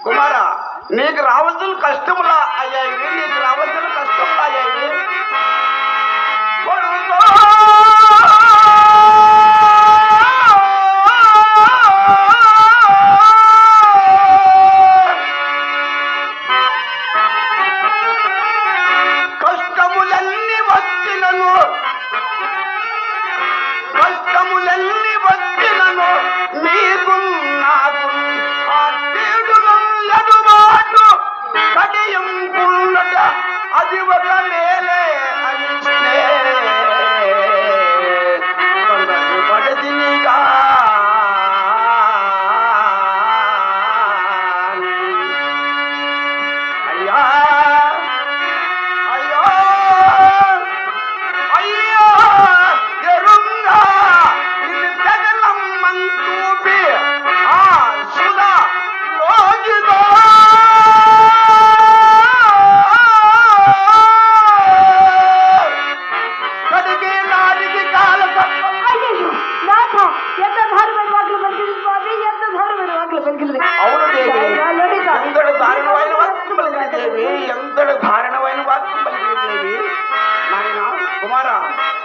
కుమారా నీకు రావాల్సిన కష్టములా అయ్యాయి, నీకు రావాల్సిన కష్టములా అయ్యాయి. కష్టములన్నీ వచ్చినను నీకు నాకు ఆ ఎదుబాటు కడియం పుల్లట అది ఒక మేలే అనిస్తే పడదినిగా అయ్యా అయ్యో అయ్యో ఎరుంగా ఇది జగలమ్మంతూపి ఆ సుధా లోజిదో కడిగి నాడికి కాల అయ్యో నాథ ఎంత ధారమైన వాక్యం పలికింది స్వామి, ఎంత ధారమైన వాక్యం పలికింది. అవును దేవి, ఎంతటి దారుణమైన వాక్యం పలికిన దేవి, ఎంతటి దారుణమైన వాక్యం పలికిన దేవి. నాయన కుమారా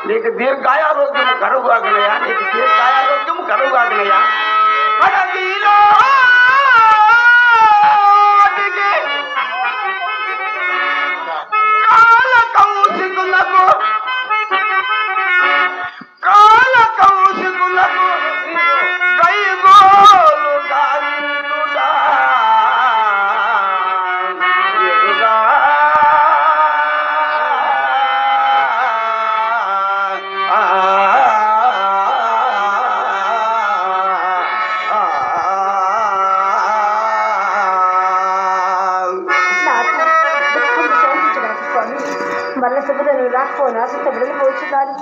నీకు దీర్ఘాయారోగ్యము కరువుగాగనయా, నీకు దీర్ఘాయారోగ్యము కరువుగాగనయా. అడవిలో కాల కౌశికులకు గైగోలు గాలిండుడా ఎదుగా మళ్ళీ శుభ్రను రాకపోనా శుభ్రని పోతున్నారు.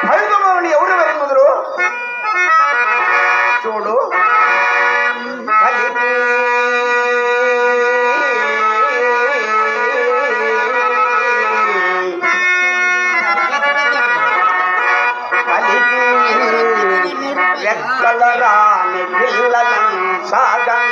హరితమని ఎవరు వెళ్తున్నారు చూడు. కలికి రెక్కల రాని పిల్లలను సాగం